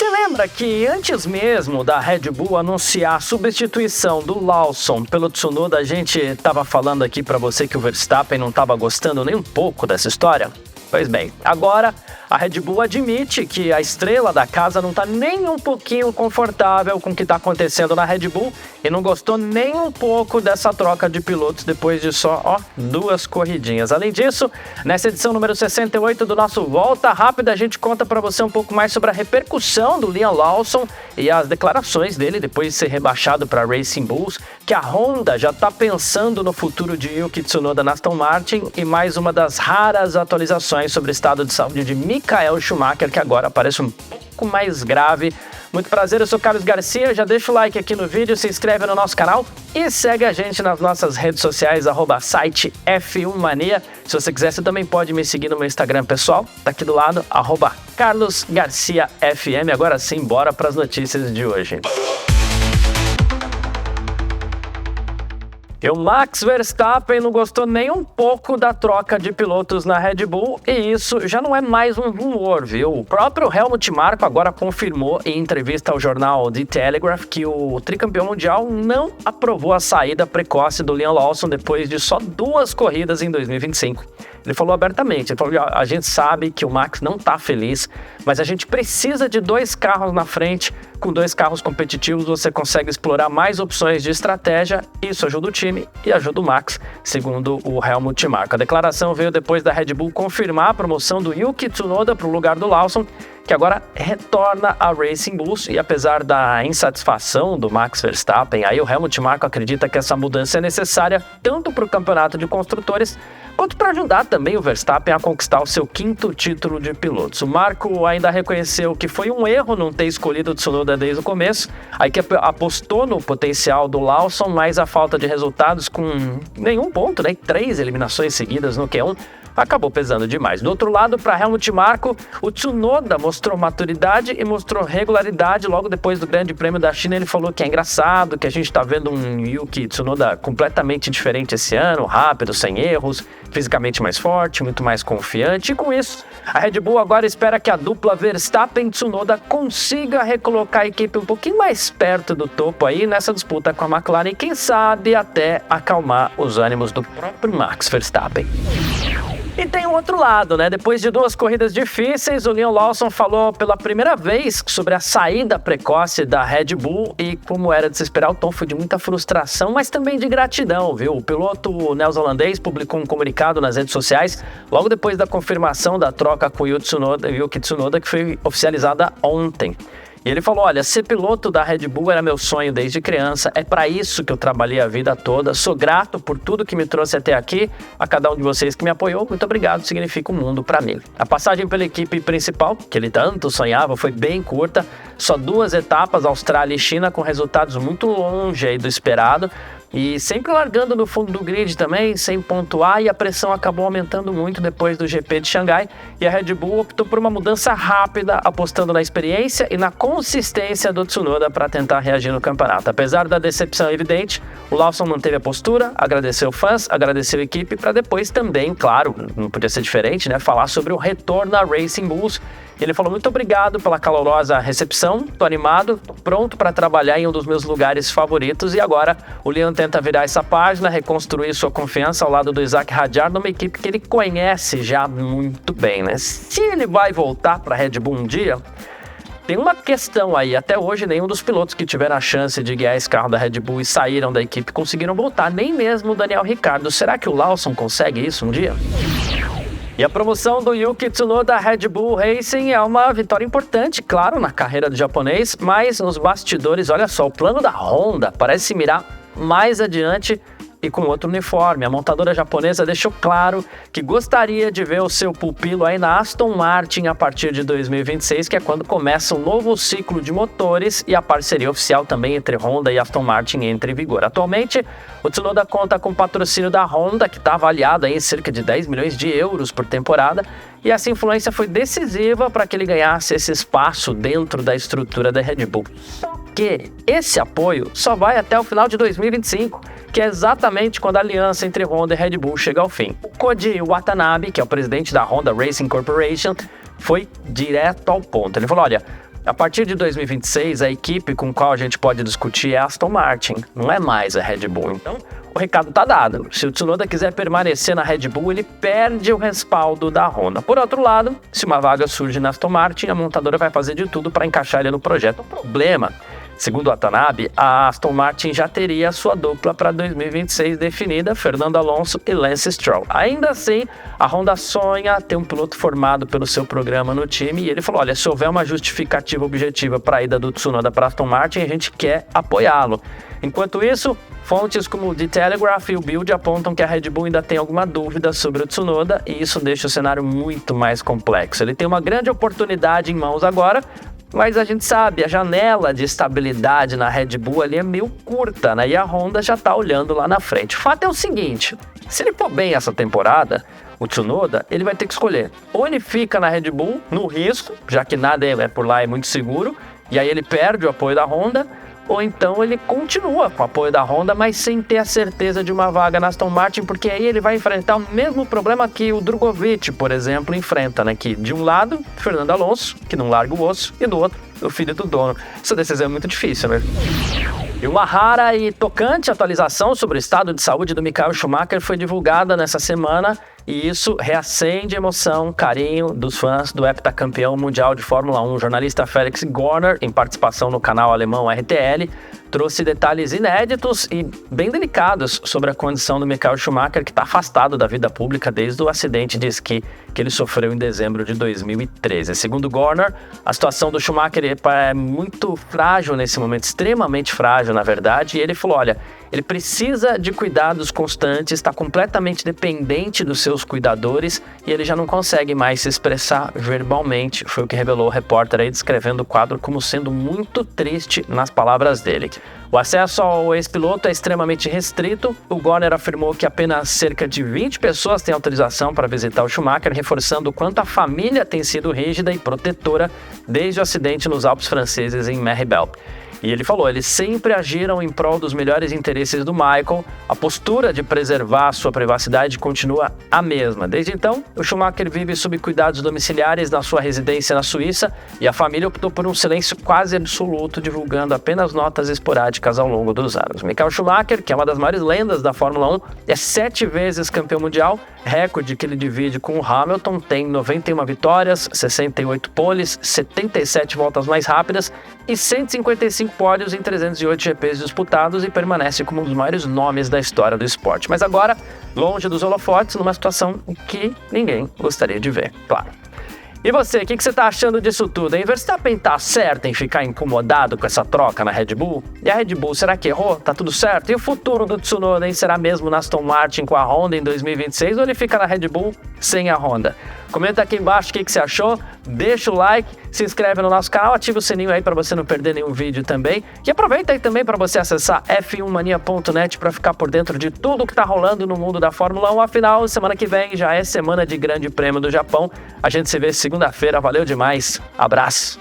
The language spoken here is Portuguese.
Você lembra que antes mesmo da Red Bull anunciar a substituição do Lawson pelo Tsunoda, a gente estava falando aqui para você que o Verstappen não estava gostando nem um pouco dessa história? Pois bem, agora a Red Bull admite que a estrela da casa não está nem um pouquinho confortável com o que está acontecendo na Red Bull e não gostou nem um pouco dessa troca de pilotos depois de só 2 corridinhas. Além disso, nessa edição número 68 do nosso Volta Rápida, a gente conta para você um pouco mais sobre a repercussão do Liam Lawson e as declarações dele depois de ser rebaixado para Racing Bulls, que a Honda já está pensando no futuro de Yuki Tsunoda na Aston Martin e mais uma das raras atualizações sobre o estado de saúde de Michael Schumacher, que agora parece um pouco mais grave. Muito prazer, eu sou Carlos Garcia, já deixa o like aqui no vídeo, se inscreve no nosso canal e segue a gente nas nossas redes sociais, @site F1mania. Se você quiser, você também pode me seguir no meu Instagram pessoal, tá aqui do lado, @CarlosGarciaFM. Agora sim, bora para as notícias de hoje. E o Max Verstappen não gostou nem um pouco da troca de pilotos na Red Bull e isso já não é mais um rumor, viu? O próprio Helmut Marko agora confirmou em entrevista ao jornal The Telegraph que o tricampeão mundial não aprovou a saída precoce do Liam Lawson depois de só 2 corridas em 2025. Ele falou abertamente, ele falou, a gente sabe que o Max não está feliz, mas a gente precisa de 2 carros na frente. Com 2 carros competitivos você consegue explorar mais opções de estratégia, isso ajuda o time e ajuda o Max, segundo o Helmut Marko. A declaração veio depois da Red Bull confirmar a promoção do Yuki Tsunoda para o lugar do Lawson, que agora retorna a Racing Bulls, e apesar da insatisfação do Max Verstappen, aí o Helmut Marko acredita que essa mudança é necessária tanto para o campeonato de construtores, quanto para ajudar também o Verstappen a conquistar o seu 5º título de pilotos. O Marko ainda reconheceu que foi um erro não ter escolhido o Tsunoda desde o começo, aí que apostou no potencial do Lawson, mas a falta de resultados com nenhum ponto, né, 3 eliminações seguidas no Q1, acabou pesando demais. Do outro lado, para Helmut Marko, o Tsunoda mostrou maturidade e mostrou regularidade. Logo depois do Grande Prêmio da China, ele falou que é engraçado, que a gente está vendo um Yuki Tsunoda completamente diferente esse ano, rápido, sem erros, fisicamente mais forte, muito mais confiante. E com isso, a Red Bull agora espera que a dupla Verstappen-Tsunoda consiga recolocar a equipe um pouquinho mais perto do topo aí nessa disputa com a McLaren e quem sabe até acalmar os ânimos do próprio Max Verstappen. E tem um outro lado, né? Depois de 2 corridas difíceis, o Liam Lawson falou pela primeira vez sobre a saída precoce da Red Bull e, como era de se esperar, o tom foi de muita frustração, mas também de gratidão, viu? O piloto neozelandês publicou um comunicado nas redes sociais logo depois da confirmação da troca com o Yuki Tsunoda, que foi oficializada ontem. E ele falou, olha, ser piloto da Red Bull era meu sonho desde criança, é para isso que eu trabalhei a vida toda, sou grato por tudo que me trouxe até aqui, a cada um de vocês que me apoiou, muito obrigado, significa o mundo para mim. A passagem pela equipe principal, que ele tanto sonhava, foi bem curta, só 2 etapas, Austrália e China, com resultados muito longe aí do esperado, e sempre largando no fundo do grid também, sem pontuar, e a pressão acabou aumentando muito depois do GP de Xangai, e a Red Bull optou por uma mudança rápida, apostando na experiência e na consistência do Tsunoda para tentar reagir no campeonato. Apesar da decepção evidente, o Lawson manteve a postura, agradeceu fãs, agradeceu a equipe, para depois também, claro, não podia ser diferente, né, falar sobre o retorno à Racing Bulls. Ele falou, muito obrigado pela calorosa recepção, tô animado, tô pronto para trabalhar em um dos meus lugares favoritos, e agora o Liam tenta virar essa página, reconstruir sua confiança ao lado do Isaac Hadjar, numa equipe que ele conhece já muito bem, né? Se ele vai voltar para a Red Bull um dia, tem uma questão aí, até hoje nenhum dos pilotos que tiveram a chance de guiar esse carro da Red Bull e saíram da equipe conseguiram voltar, nem mesmo o Daniel Ricciardo. Será que o Lawson consegue isso um dia? E a promoção do Yuki Tsunoda Red Bull Racing é uma vitória importante, claro, na carreira do japonês, mas nos bastidores, olha só, o plano da Honda parece mirar mais adiante e com outro uniforme. A montadora japonesa deixou claro que gostaria de ver o seu pupilo aí na Aston Martin a partir de 2026, que é quando começa um novo ciclo de motores e a parceria oficial também entre Honda e Aston Martin entra em vigor. Atualmente, o Tsunoda conta com o patrocínio da Honda, que está avaliado aí em cerca de 10 milhões de euros por temporada, e essa influência foi decisiva para que ele ganhasse esse espaço dentro da estrutura da Red Bull. Que esse apoio só vai até o final de 2025, que é exatamente quando a aliança entre Honda e Red Bull chega ao fim. O Koji Watanabe, que é o presidente da Honda Racing Corporation, foi direto ao ponto. Ele falou, olha, A partir de 2026, a equipe com qual a gente pode discutir é a Aston Martin, não é mais a Red Bull. Então, o recado tá dado. Se o Tsunoda quiser permanecer na Red Bull, ele perde o respaldo da Honda. Por outro lado, se uma vaga surge na Aston Martin, a montadora vai fazer de tudo para encaixar ele no projeto. O problema, segundo o Watanabe, a Aston Martin já teria a sua dupla para 2026 definida, Fernando Alonso e Lance Stroll. Ainda assim, a Honda sonha ter um piloto formado pelo seu programa no time e ele falou, olha, se houver uma justificativa objetiva para a ida do Tsunoda para a Aston Martin, a gente quer apoiá-lo. Enquanto isso, fontes como o The Telegraph e o Bild apontam que a Red Bull ainda tem alguma dúvida sobre o Tsunoda e isso deixa o cenário muito mais complexo. Ele tem uma grande oportunidade em mãos agora, mas a gente sabe, a janela de estabilidade na Red Bull ali é meio curta, né? E a Honda já tá olhando lá na frente. O fato é o seguinte, se ele for bem essa temporada, o Tsunoda, ele vai ter que escolher. Ou ele fica na Red Bull, no risco, já que nada é por lá é muito seguro, e aí ele perde o apoio da Honda, ou então ele continua com o apoio da Honda, mas sem ter a certeza de uma vaga na Aston Martin, porque aí ele vai enfrentar o mesmo problema que o Drogovic, por exemplo, enfrenta, né? Que de um lado, Fernando Alonso, que não larga o osso, e do outro, o filho do dono. Essa decisão é muito difícil, né? E uma rara e tocante atualização sobre o estado de saúde do Michael Schumacher foi divulgada nessa semana, e isso reacende emoção, carinho dos fãs do heptacampeão mundial de Fórmula 1. O jornalista Felix Gorner, em participação no canal alemão RTL, trouxe detalhes inéditos e bem delicados sobre a condição do Michael Schumacher, que está afastado da vida pública desde o acidente de esqui que ele sofreu em dezembro de 2013. Segundo Gorner, a situação do Schumacher é muito frágil nesse momento, extremamente frágil, na verdade, e ele falou, olha, ele precisa de cuidados constantes, está completamente dependente dos seus cuidadores e ele já não consegue mais se expressar verbalmente. Foi o que revelou o repórter aí, descrevendo o quadro como sendo muito triste nas palavras dele. O acesso ao ex-piloto é extremamente restrito. O Gorner afirmou que apenas cerca de 20 pessoas têm autorização para visitar o Schumacher, reforçando o quanto a família tem sido rígida e protetora desde o acidente nos Alpes franceses em Meribel. E ele falou, eles sempre agiram em prol dos melhores interesses do Michael, a postura de preservar sua privacidade continua a mesma. Desde então, o Schumacher vive sob cuidados domiciliares na sua residência na Suíça e a família optou por um silêncio quase absoluto, divulgando apenas notas esporádicas ao longo dos anos. Michael Schumacher, que é uma das maiores lendas da Fórmula 1, é 7 vezes campeão mundial, recorde que ele divide com o Hamilton, tem 91 vitórias, 68 poles, 77 voltas mais rápidas e 155 pódios em 308 GPs disputados e permanece como um dos maiores nomes da história do esporte. Mas agora, longe dos holofotes, numa situação que ninguém gostaria de ver, claro. E você, o que você tá achando disso tudo, hein? Verstappen tá certo em ficar incomodado com essa troca na Red Bull? E a Red Bull, será que errou? Tá tudo certo? E o futuro do Tsunoda, hein? Será mesmo na Aston Martin com a Honda em 2026 ou ele fica na Red Bull sem a Honda? Comenta aqui embaixo o que você achou, deixa o like, se inscreve no nosso canal, ativa o sininho aí para você não perder nenhum vídeo também. E aproveita aí também para você acessar f1mania.net para ficar por dentro de tudo que tá rolando no mundo da Fórmula 1. Afinal, semana que vem já é semana de Grande Prêmio do Japão. A gente se vê segunda-feira, valeu demais, abraço!